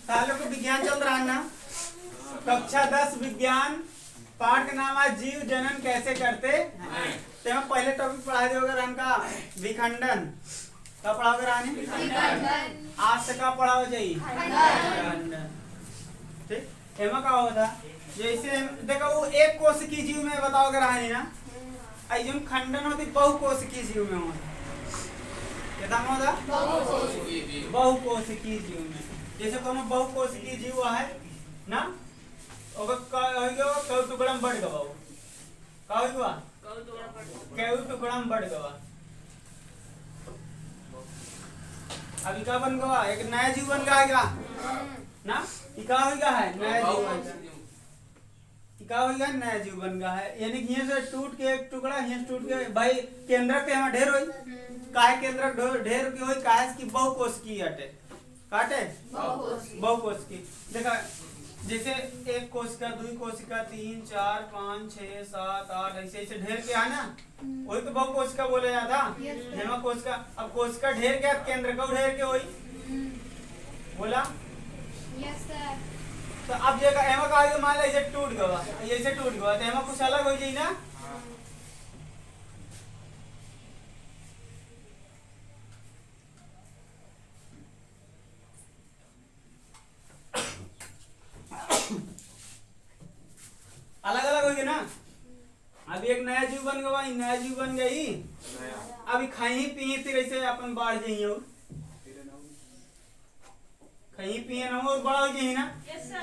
सालों को विज्ञान चल रहा है ना। कक्षा 10 विज्ञान पाठ का नाम है जीव जनन कैसे करते हैं। तो हम पहले टॉपिक पढ़ा देगा इनका विखंडन का पढ़ाओगे रानी। आज से का पढ़ाओ जाइए खंडन। ठीक एमा का होता जैसे देखो वो एक कोशिकीय जीव में बताओगे रानी ना। जो खंडन होती बहुकोशिकीय जीव में होता क्या होता बहुकोशिकीय जीव में। जैसे कोनो बहुकोशिकीय जीव है ना कौ टुकड़ा में बढ़ गवा कौ टुकड़ा में बढ़ गवा। अभी क्या बन गया एक नया जीव बन गया ना। क्या हो गया है नया जीव बन गया। क्या हो गया नया जीव बन गया है यानी कि से टूट के एक टुकड़ा यहाँ टूट के भाई केंद्रक के ढेर होई काहे केंद्रक ढेर की होई काहे की बहुकोशिकीय हटे काटे बहुकोशिकीय। देखा जैसे एक कोशिका दुई कोशिका 3 4 5 6 7 8 ऐसे ऐसे ढेर के है ना वही तो बहुकोशिका बोला जाता है। कोशिका अब कोशिका ढेर के केंद्र का ढेर के होई बोला यस सर। तो अब ये एमा का मान लो ऐसे टूट गया ऐसे टूट गया तो एमा कुछ अलग हो जाई ना। अलग अलग होगी ना। अभी एक नया जीव बन गया नया जीव बन गई अभी खाई पिए फिर ऐसे अपन बढ़ जाइए और खाई पिए ना और बड़ा हो जाइए ना।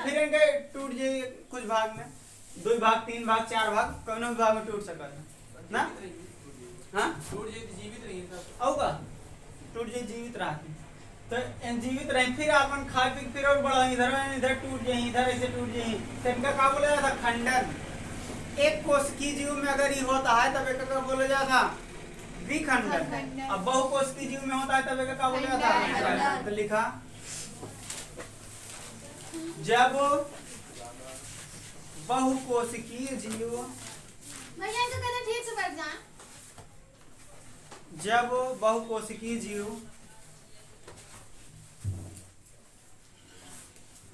फिर इनके टूट जाइए कुछ भाग में 2 भाग 3 भाग 4 भाग कौन भी भाग में टूट सकता है ना। हाँ टूट जाए तो जीवित रही का टूट जाए जीवित रहती तो जीवित रहे फिर अपन खा पी फिर और बड़ा इधर टूट जाए इधर ऐसे टूट जाए तो इनका क्या बोला जाता खंडन। एक कोशिकीय जीव में अगर ये होता है तब एक का बोला जाता विखंडन। अब बहुकोशिकीय जीव में होता है तब एक का बोला जाता। तो लिखा जब बहुकोशिकीय जीव भैया तो कहते ठीक से बैठ जा। जब बहुकोशिकीय जीव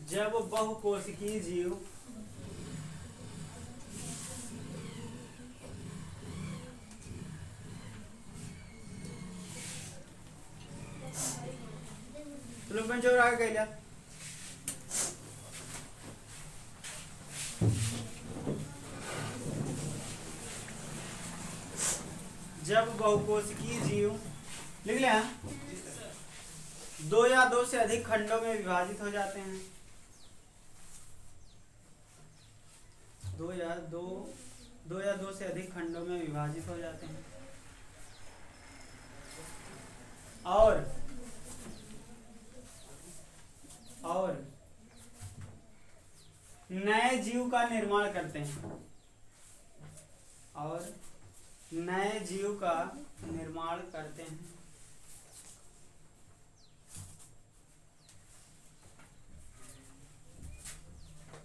जब बहुकोशिकीय जीव लोगन जो रहा गया जब बहुकोशिकीय जीव लिख लिया 2 या 2 से अधिक खंडों में विभाजित हो जाते हैं। 2 या 2 से अधिक खंडों में विभाजित हो जाते हैं और नए जीव का निर्माण करते हैं और नए जीव का निर्माण करते हैं।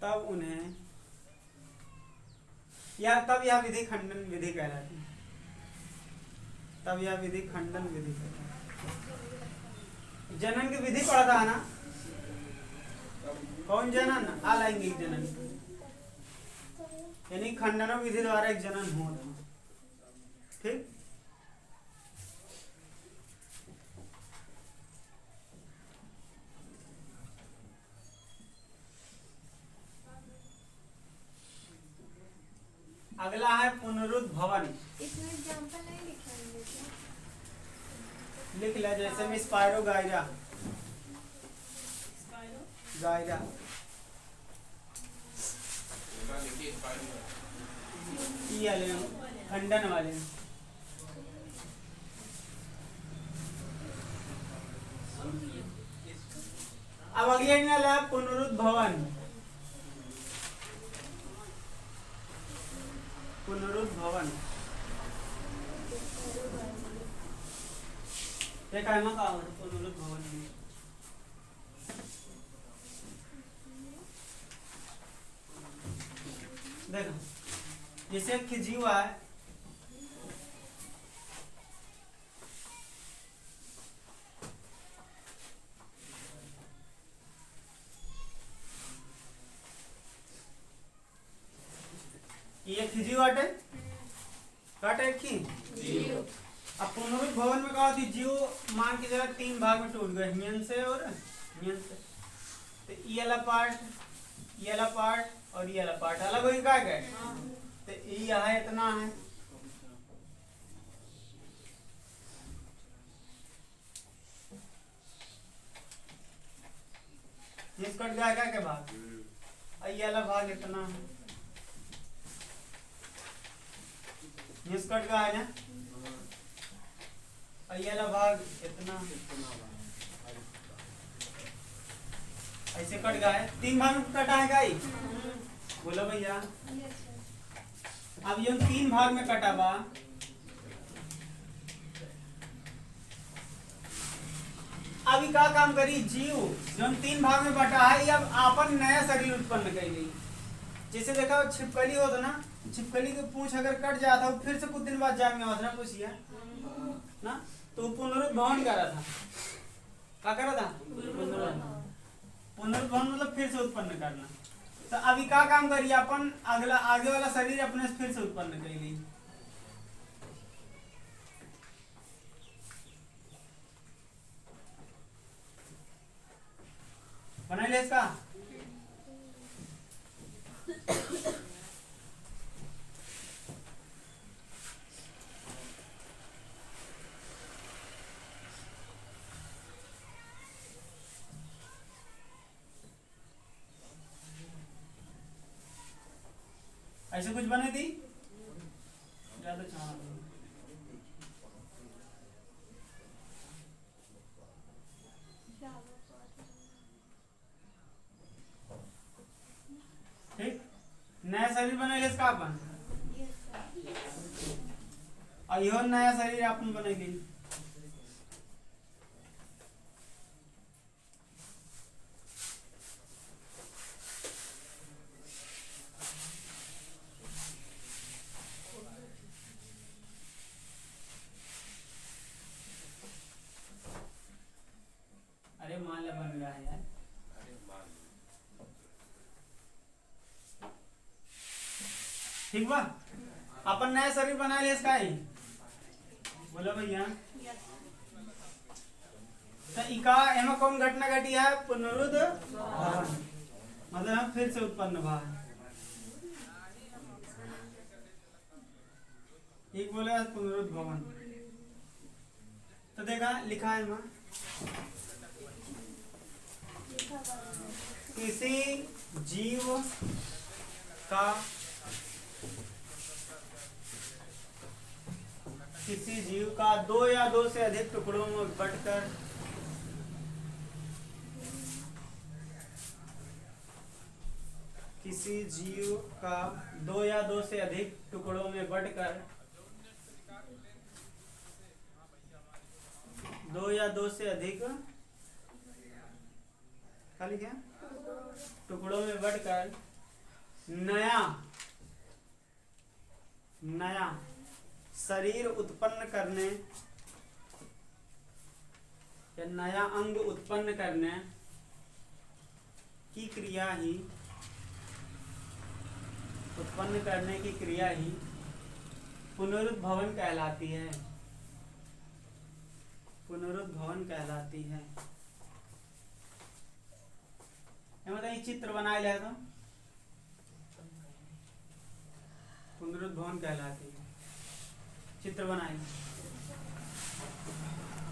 तब उन्हें तब यह विधि खंडन विधि कहलाती है। तब यह विधि खंडन विधि कहलाती है। जनन की विधि पढ़ता है ना कौन जनन अलैंगिक जनन यानी खंडन विधि द्वारा एक जनन होता। ठीक अगला है पुनरुद्भवन। इसमें एग्जांपल नहीं लिखेंगे क्या? लिख ले जैसे में स्पाइरो गायरा गायरा खंडन वाले अब अगले पुनरुद्भवन। पुनरुद्भवन देखा है ना पुनरुद्भवन में देखो जैसे कि जीव है एक जीव आटे काटे की जीव। अब पुनरुत भवन में कहा थी जीव मान की जगह 3 भाग में टूट गए, हियन से और हियन से। तो ये वाला पार्ट, ये वाला पार्ट और ये वाला पार्ट अलग हो गए। तो ये यहाँ इतना है, जिस कट गया के भाग, और ये वाला भाग इतना है, जिस कट गया है ना, और ये वाला भाग इतना ऐसे कट गया है। 3 भाग में कटा है गाई, बोलो भैया। Yes sir. अब ये 3 भाग में कटा बा, अभी का काम करी जीव जो 3 भाग में बटा है, अब आपन नया शरीर उत्पन्न करी। जैसे देखा छिपकली होता ना, छिपकली के पूंछ अगर कट जाता है फिर से कुछ दिन बाद जाग में आता ना, पूछिए ना, तो पुनरुत भवन कर रहा था, क्या कर रहा था? पुनरुत भवन मतलब फिर से उत्पन्न करना। तो अभी का काम करिए अपन, अगला आगे वाला शरीर अपने से फिर से उत्पन्न कर ली। बना ले इसका, ऐसे कुछ बने थी ज्यादा चाह ठीक। नया शरीर बने इसका अपन, यस सर। और यह नया शरीर अपन बनेगी। अरे मान ला बन गया है यार, ठीक बा। अपन नया शरीर बना ले इसका ही, बोलो भैया। तो इका एमा कौन घटना घटी है? पुनरुत भवन, मतलब हम फिर से उत्पन्न हुआ है। एक बोले पुनरुत भवन, तो देखा लिखा है मां, किसी जीव का किसी जीव का 2 या 2 से अधिक टुकड़ों में बंटकर किसी जीव का 2 या 2 से अधिक टुकड़ों में बंटकर 2 या 2 से अधिक खाली क्या टुकड़ों में बंटकर नया नया शरीर उत्पन्न करने या नया अंग उत्पन्न करने की क्रिया ही उत्पन्न करने की क्रिया ही पुनरुद्भवन कहलाती है। पुनरुद्भवन कहलाती है। मतलब चित्र बनाए लिया तो पुनरुद्भवन कहलाती है। चित्र बनाए